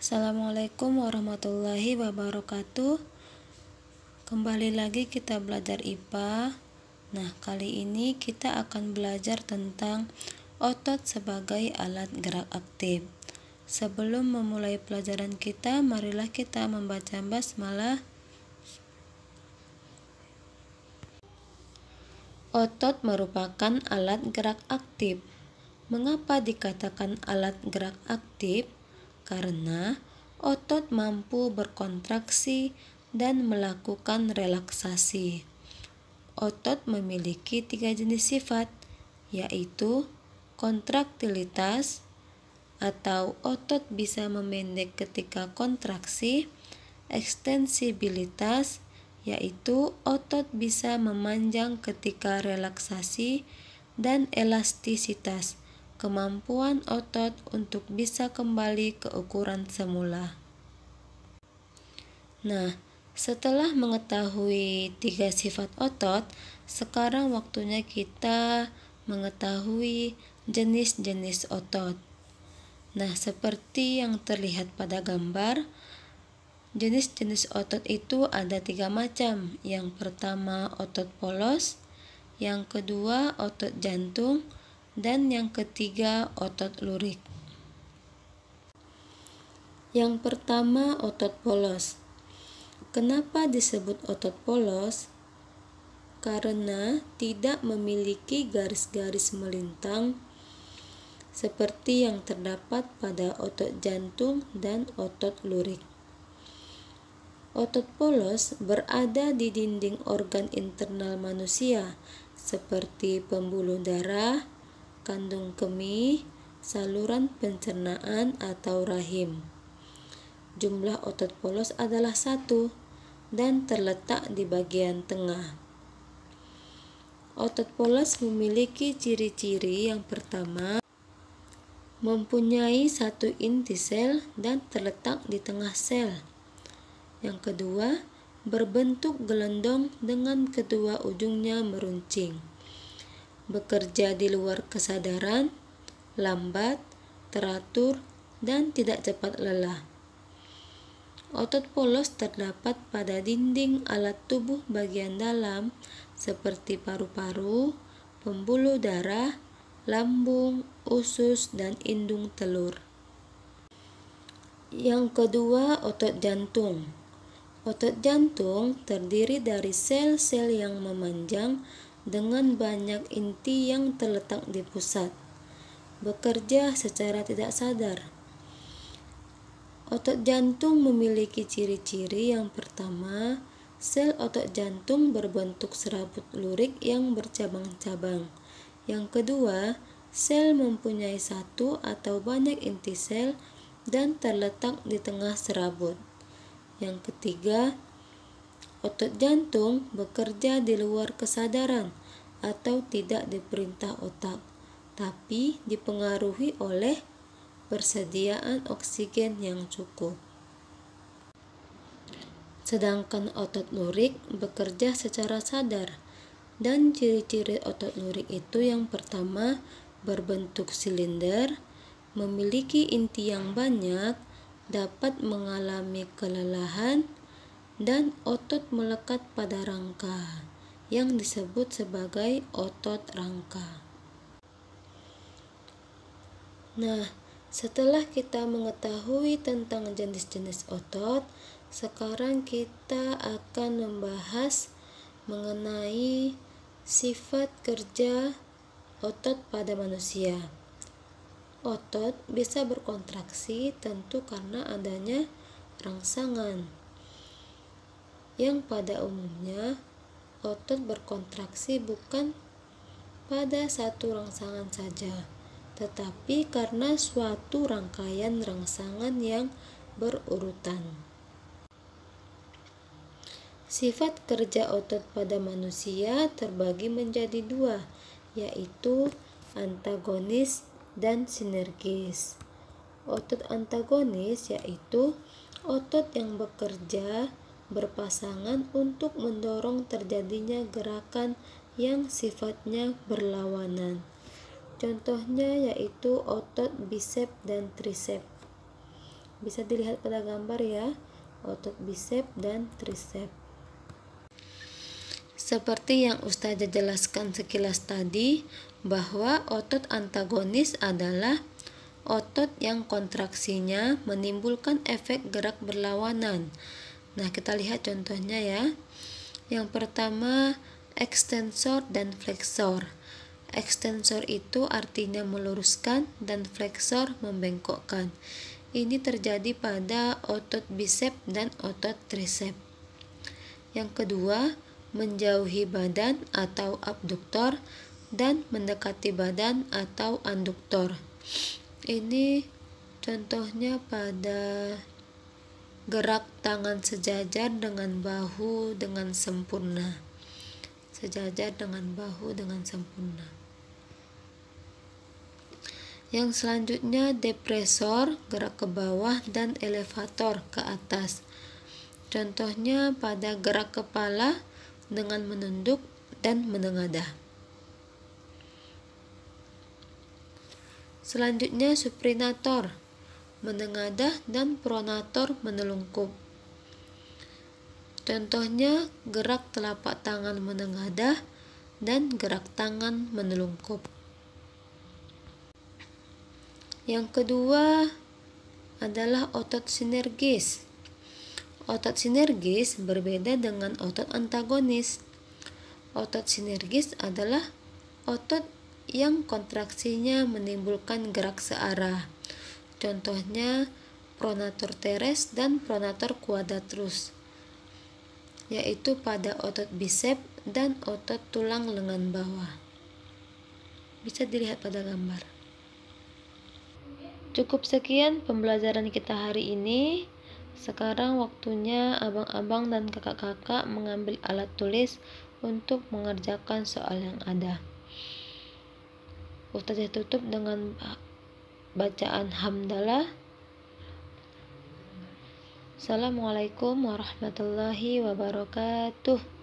Assalamualaikum warahmatullahi wabarakatuh. Kembali lagi kita belajar IPA. Nah, kali ini kita akan belajar tentang otot sebagai alat gerak aktif. Sebelum memulai pelajaran kita, marilah kita membaca basmalah. Otot merupakan alat gerak aktif. Mengapa dikatakan alat gerak aktif? Karena otot mampu berkontraksi dan melakukan relaksasi. Otot memiliki 3 jenis sifat, yaitu kontraktilitas, atau otot bisa memendek ketika kontraksi, ekstensibilitas, yaitu otot bisa memanjang ketika relaksasi, dan elastisitas, kemampuan otot untuk bisa kembali ke ukuran semula. Nah, setelah mengetahui 3 sifat otot, sekarang waktunya kita mengetahui jenis-jenis otot. Nah, seperti yang terlihat pada gambar, jenis-jenis otot itu ada 3 macam. Yang pertama otot polos, yang kedua otot jantung, dan yang ketiga otot lurik. Yang pertama otot polos. Kenapa disebut otot polos? Karena tidak memiliki garis-garis melintang seperti yang terdapat pada otot jantung dan otot lurik. Otot polos berada di dinding organ internal manusia seperti pembuluh darah, kandung kemih, saluran pencernaan atau rahim. Jumlah otot polos adalah 1 dan terletak di bagian tengah. Otot polos memiliki ciri-ciri. Yang pertama, mempunyai 1 inti sel dan terletak di tengah sel. Yang kedua, berbentuk gelondong dengan kedua ujungnya meruncing. Bekerja di luar kesadaran, lambat, teratur, dan tidak cepat lelah. Otot polos terdapat pada dinding alat tubuh bagian dalam seperti paru-paru, pembuluh darah, lambung, usus, dan indung telur. Yang kedua, otot jantung. Otot jantung terdiri dari sel-sel yang memanjang dengan banyak inti yang terletak di pusat. Bekerja secara tidak sadar. Otot jantung memiliki ciri-ciri. Yang pertama, sel otot jantung berbentuk serabut lurik yang bercabang-cabang. Yang kedua, sel mempunyai 1 atau banyak inti sel dan terletak di tengah serabut. Yang ketiga, otot jantung bekerja di luar kesadaran atau tidak diperintah otak, tapi dipengaruhi oleh persediaan oksigen yang cukup. Sedangkan otot lurik bekerja secara sadar, dan ciri-ciri otot lurik itu yang pertama, berbentuk silinder, memiliki inti yang banyak, dapat mengalami kelelahan, dan otot melekat pada rangka yang disebut sebagai otot rangka. Nah, setelah kita mengetahui tentang jenis-jenis otot, sekarang kita akan membahas mengenai sifat kerja otot pada manusia. Otot bisa berkontraksi tentu karena adanya rangsangan, yang pada umumnya otot berkontraksi bukan pada satu rangsangan saja, tetapi karena suatu rangkaian rangsangan yang berurutan. Sifat kerja otot pada manusia terbagi menjadi 2, yaitu antagonis dan sinergis. Otot antagonis yaitu otot yang bekerja berpasangan untuk mendorong terjadinya gerakan yang sifatnya berlawanan. Contohnya yaitu otot bisep dan trisep. Bisa dilihat pada gambar ya, otot bisep dan trisep. Seperti yang Ustazah jelaskan sekilas tadi, bahwa otot antagonis adalah otot yang kontraksinya menimbulkan efek gerak berlawanan. Nah, kita lihat contohnya ya. Yang pertama, ekstensor dan fleksor. Ekstensor itu artinya meluruskan dan fleksor membengkokkan. Ini terjadi pada otot bisep dan otot trisep. Yang kedua, menjauhi badan atau abduktor dan mendekati badan atau anduktor. Ini contohnya pada gerak tangan sejajar dengan bahu dengan sempurna. Sejajar dengan bahu dengan sempurna. Yang selanjutnya depresor, gerak ke bawah, dan elevator ke atas. Contohnya pada gerak kepala dengan menunduk dan menengadah. Selanjutnya suprinator, menengadah, dan pronator menelungkup. Contohnya gerak telapak tangan menengadah dan gerak tangan menelungkup. Yang kedua adalah otot sinergis. Otot sinergis berbeda dengan otot antagonis. Otot sinergis adalah otot yang kontraksinya menimbulkan gerak searah. Contohnya pronator teres dan pronator quadratus, yaitu pada otot bisep dan otot tulang lengan bawah. Bisa dilihat pada gambar. Cukup sekian pembelajaran kita hari ini. Sekarang waktunya abang-abang dan kakak-kakak mengambil alat tulis untuk mengerjakan soal yang ada. Ustazah tutup dengan bacaan hamdalah. Assalamualaikum warahmatullahi wabarakatuh.